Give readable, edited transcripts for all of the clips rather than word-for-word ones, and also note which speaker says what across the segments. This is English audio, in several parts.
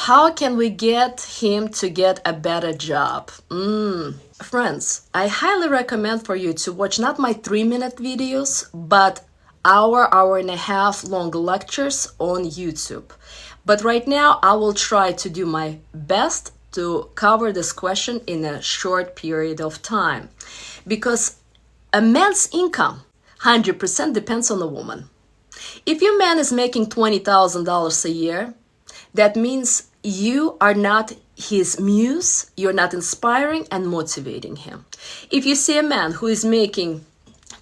Speaker 1: How can we get him to get a better job? Friends, I highly recommend for you to watch not my 3-minute videos, but hour and a half long lectures on YouTube. But right now, I will try to do my best to cover this question in a short period of time. Because a man's income 100% depends on a woman. If your man is making $20,000 a year, that means you are not his muse, you're not inspiring and motivating him. If you see a man who is making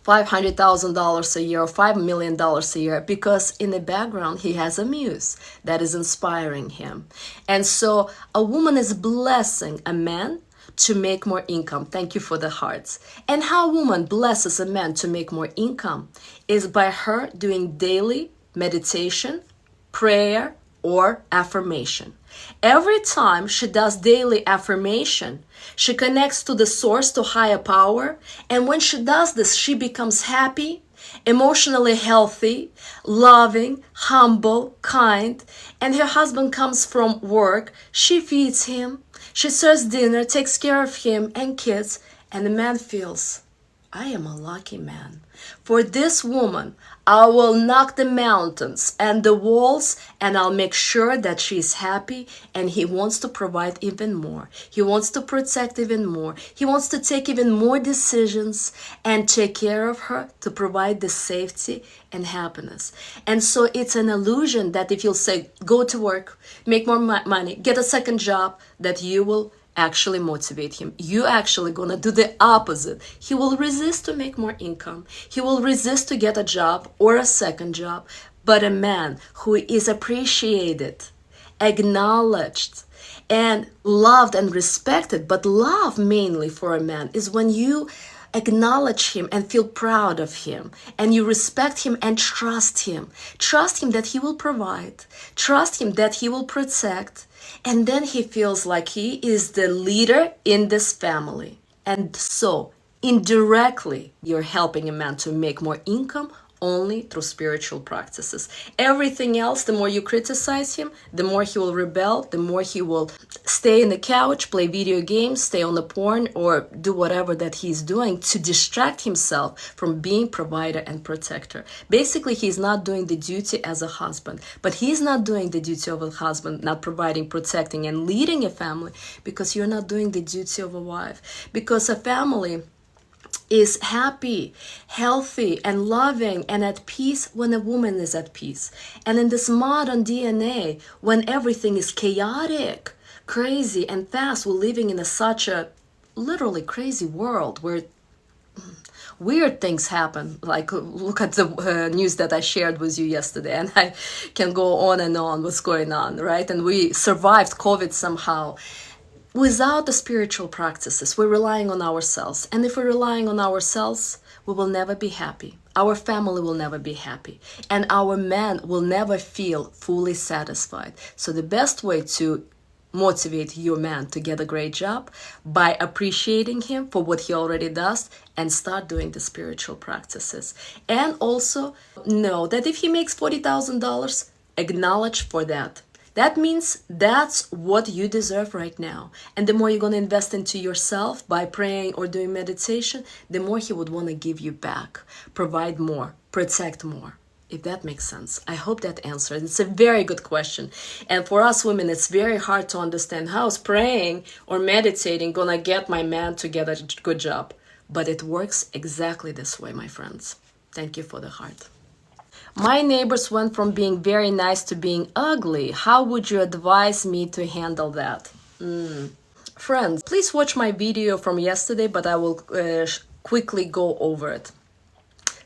Speaker 1: $500,000 a year or $5 million a year, because in the background he has a muse that is inspiring him. And so a woman is blessing a man to make more income. Thank you for the hearts. And how a woman blesses a man to make more income is by her doing daily meditation, prayer, or affirmation. Every time she does daily affirmation, she connects to the source, to higher power. And when she does this, she becomes happy, emotionally healthy, loving, humble, kind. And her husband comes from work. She feeds him. She serves dinner, takes care of him and kids. And the man feels, I am a lucky man. For this woman, I will knock the mountains and the walls, and I'll make sure that she is happy, and he wants to provide even more. He wants to protect even more. He wants to take even more decisions and take care of her to provide the safety and happiness. And so it's an illusion that if you'll say, go to work, make more money, get a second job, that you will actually motivate him. You actually gonna do the opposite. He will resist to make more income. He will resist to get a job or a second job. But a man who is appreciated, acknowledged, and loved and respected, but love mainly for a man is when you acknowledge him and feel proud of him, and you respect him and trust him. Trust him that he will provide. Trust him that he will protect. And then he feels like he is the leader in this family. And so, indirectly, you're helping a man to make more income only through spiritual practices. Everything else, the more you criticize him, the more he will rebel, the more he will stay in the couch, play video games, stay on the porn, or do whatever that he's doing to distract himself from being provider and protector. Basically, he's not doing the duty as a husband, but he's not doing the duty of a husband, not providing, protecting, and leading a family, because you're not doing the duty of a wife. Because a family is happy, healthy, and loving, and at peace when a woman is at peace. And in this modern DNA, when everything is chaotic, crazy, and fast, we're living in such a literally crazy world where weird things happen. Like, look at the news that I shared with you yesterday, and I can go on and on what's going on, right? And we survived COVID somehow. Without the spiritual practices, we're relying on ourselves. And if we're relying on ourselves, we will never be happy. Our family will never be happy. And our man will never feel fully satisfied. So the best way to motivate your man to get a great job, by appreciating him for what he already does and start doing the spiritual practices. And also know that if he makes $40,000, acknowledge for that. That means that's what you deserve right now. And the more you're going to invest into yourself by praying or doing meditation, the more he would want to give you back, provide more, protect more. If that makes sense. I hope that answered. It's a very good question. And for us women, it's very hard to understand how is praying or meditating going to get my man to get a good job. But it works exactly this way, my friends. Thank you for the heart. My neighbors went from being very nice to being ugly. How would you advise me to handle that? Friends, please watch my video from yesterday, but I will quickly go over it.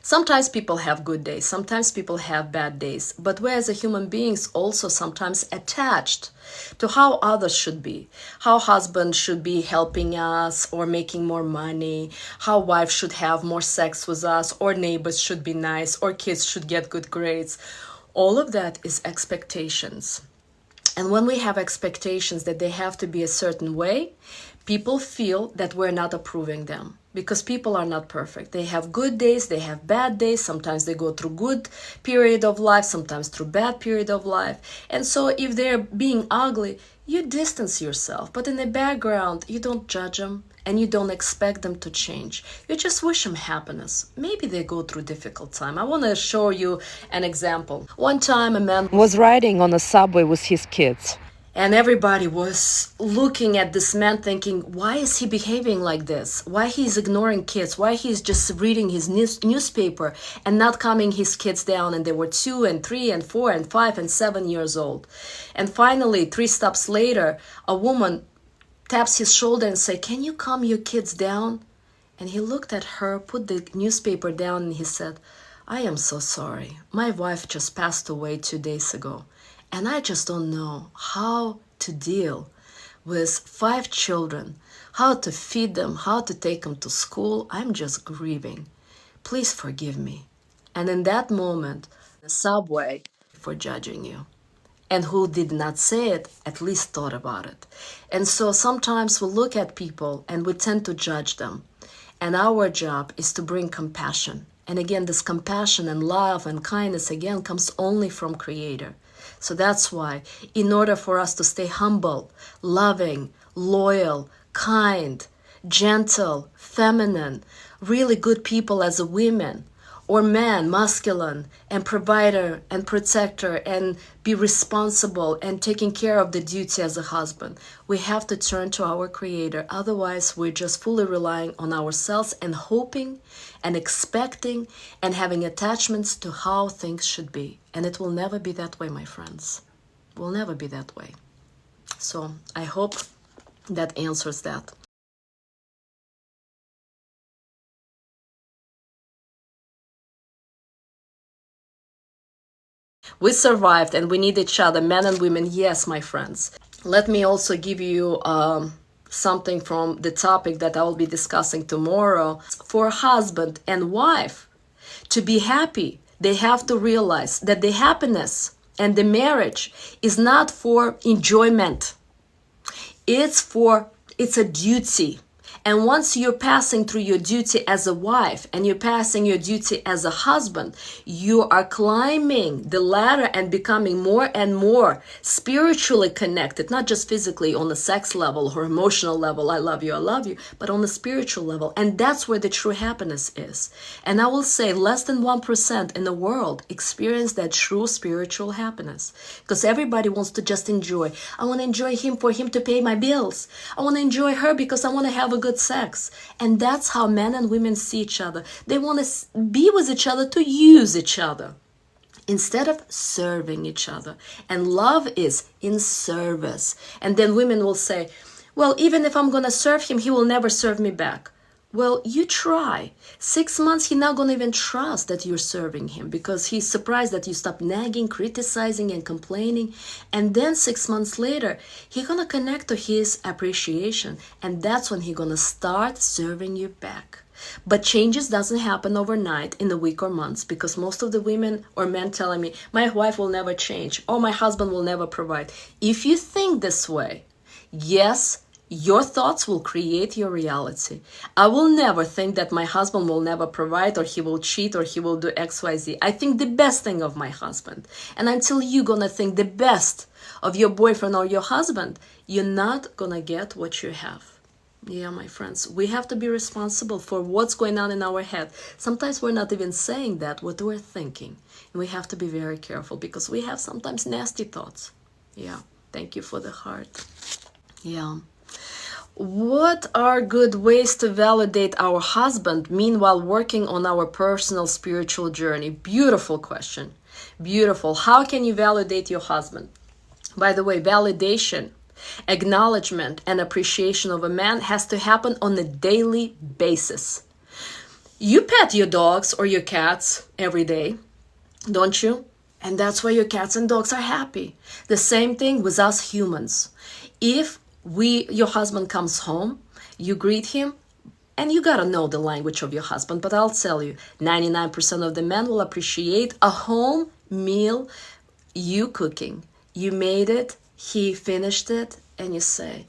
Speaker 1: Sometimes people have good days, sometimes people have bad days, but we as a human beings also sometimes attached to how others should be, how husband should be helping us or making more money, how wife should have more sex with us, or neighbors should be nice, or kids should get good grades. All of that is expectations. And when we have expectations that they have to be a certain way, people feel that we're not approving them. because people are not perfect. They have good days, they have bad days. Sometimes they go through good period of life, sometimes through bad period of life. And so if they're being ugly, you distance yourself. But in the background, you don't judge them and you don't expect them to change. You just wish them happiness. Maybe they go through difficult time. I want to show you an example. One time a man was riding on a subway with his kids. And everybody was looking at this man thinking, why is he behaving like this? Why he's ignoring kids? Why he's just reading his newspaper and not calming his kids down? And they were 2 and 3 and 4 and 5 and 7 years old. And finally, 3 stops later, a woman taps his shoulder and say, can you calm your kids down? And he looked at her, put the newspaper down, and he said, I am so sorry. My wife just passed away 2 days ago. And I just don't know how to deal with 5 children, how to feed them, how to take them to school. I'm just grieving. Please forgive me. And in that moment, the subway for judging you. And who did not say it, at least thought about it. And so sometimes we look at people and we tend to judge them. And our job is to bring compassion. And again, this compassion and love and kindness, again, comes only from Creator. So that's why, in order for us to stay humble, loving, loyal, kind, gentle, feminine, really good people as a woman, or man, masculine, and provider and protector, and be responsible and taking care of the duty as a husband, we have to turn to our Creator. Otherwise, we're just fully relying on ourselves and hoping and expecting and having attachments to how things should be. And it will never be that way, my friends. It will never be that way. So I hope that answers that. We survived and we need each other, men and women. Yes, my friends. Let me also give you something from the topic that I will be discussing tomorrow. For husband and wife to be happy, they have to realize that the happiness and the marriage is not for enjoyment. It's a duty. And once you're passing through your duty as a wife and you're passing your duty as a husband, you are climbing the ladder and becoming more and more spiritually connected, not just physically on the sex level or emotional level, I love you, but on the spiritual level. And that's where the true happiness is. And I will say less than 1% in the world experience that true spiritual happiness, because everybody wants to just enjoy. I want to enjoy him for him to pay my bills. I want to enjoy her because I want to have a good sex. And that's how men and women see each other. They want to be with each other to use each other instead of serving each other. And love is in service. And then women will say, well, even if I'm going to serve him, he will never serve me back. Well, you try. 6 months, he's not going to even trust that you're serving him because he's surprised that you stop nagging, criticizing, and complaining. And then 6 months later, he's going to connect to his appreciation. And that's when he's going to start serving you back. But changes doesn't happen overnight in a week or months, because most of the women or men telling me, my wife will never change, or my husband will never provide. If you think this way, yes, your thoughts will create your reality. I will never think that my husband will never provide, or he will cheat, or he will do XYZ. I think the best thing of my husband. And until you're gonna think the best of your boyfriend or your husband, you're not gonna get what you have. Yeah, my friends, we have to be responsible for what's going on in our head. Sometimes we're not even saying that, what we're thinking. And we have to be very careful because we have sometimes nasty thoughts. Yeah, thank you for the heart. Yeah. What are good ways to validate our husband meanwhile working on our personal spiritual journey? Beautiful question. Beautiful. How can you validate your husband? By the way, validation, acknowledgement, and appreciation of a man has to happen on a daily basis. You pet your dogs or your cats every day, don't you? And that's why your cats and dogs are happy. The same thing with us humans. If your husband comes home, you greet him, and you gotta know the language of your husband, but I'll tell you, 99% of the men will appreciate a home meal, you cooking. You made it, he finished it, and you say,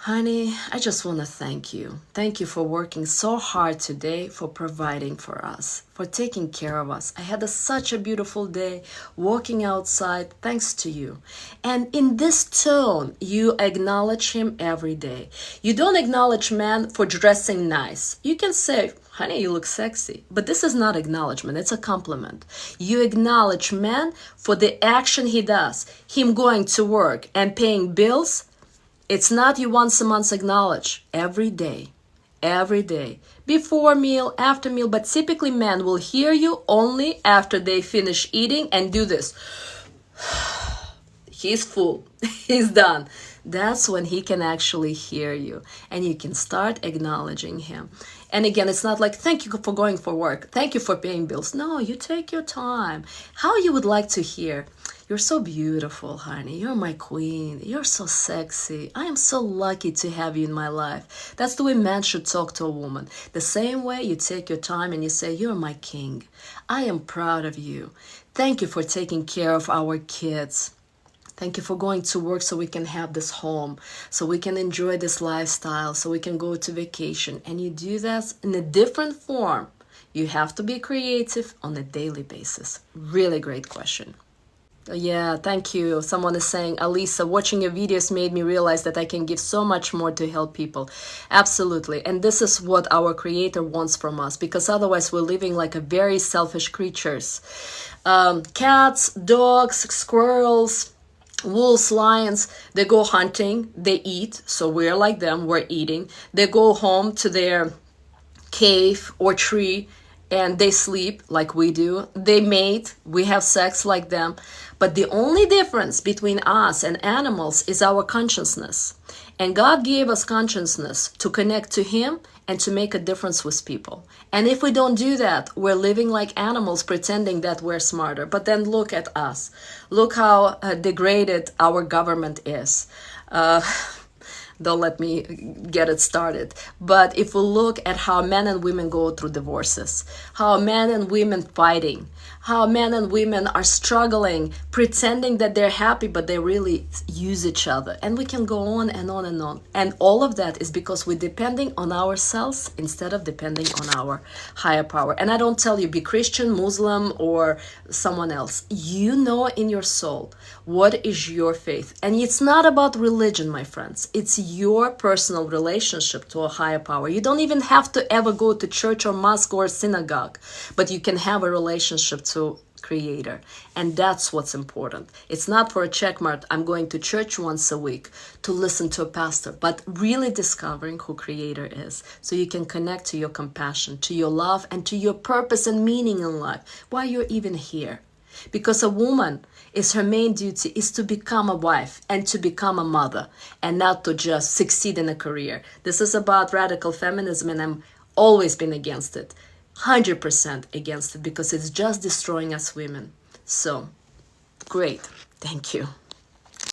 Speaker 1: Honey, I just want to thank you. Thank you for working so hard today, for providing for us, for taking care of us. I had such a beautiful day walking outside thanks to you. And in this tone, you acknowledge him every day. You don't acknowledge man for dressing nice. You can say, honey, you look sexy. But this is not acknowledgement, it's a compliment. You acknowledge man for the action he does, him going to work and paying bills. It's not you once a month acknowledge. Every day, before meal, after meal, but typically men will hear you only after they finish eating and do this. He's full, he's done. That's when he can actually hear you and you can start acknowledging him. And again, it's not like, thank you for going for work, thank you for paying bills. No, you take your time. How you would like to hear, you're so beautiful, honey. You're my queen. You're so sexy. I am so lucky to have you in my life. That's the way men should talk to a woman. The same way you take your time and you say, you're my king. I am proud of you. Thank you for taking care of our kids. Thank you for going to work so we can have this home, so we can enjoy this lifestyle, so we can go to vacation. And you do that in a different form. You have to be creative on a daily basis. Really great question. Yeah, thank you. Someone is saying, Alisa, watching your videos made me realize that I can give so much more to help people. Absolutely. And this is what our creator wants from us, because otherwise we're living like a very selfish creatures. Cats, dogs, squirrels, wolves, lions, they go hunting, they eat. So we're like them, we're eating. They go home to their cave or tree and they sleep like we do. They mate, we have sex like them. But the only difference between us and animals is our consciousness. And God gave us consciousness to connect to Him and to make a difference with people. And if we don't do that, we're living like animals pretending that we're smarter. But then look at us. Look how degraded our government is. Don't let me get it started. But if we look at how men and women go through divorces, how men and women fighting, how men and women are struggling, pretending that they're happy, but they really use each other. And we can go on and on and on. And all of that is because we're depending on ourselves instead of depending on our higher power. And I don't tell you, be Christian, Muslim, or someone else. You know in your soul what is your faith. And it's not about religion, my friends. It's your personal relationship to a higher power. You don't even have to ever go to church or mosque or synagogue, but you can have a relationship to Creator. And that's what's important. It's not for a check mark, I'm going to church once a week to listen to a pastor, but really discovering who Creator is so you can connect to your compassion, to your love, and to your purpose and meaning in life, why you're even here. Because a woman is her main duty is to become a wife and to become a mother and not to just succeed in a career. This is about radical feminism and I'm always been against it. 100% against it because it's just destroying us women. So, great. Thank you.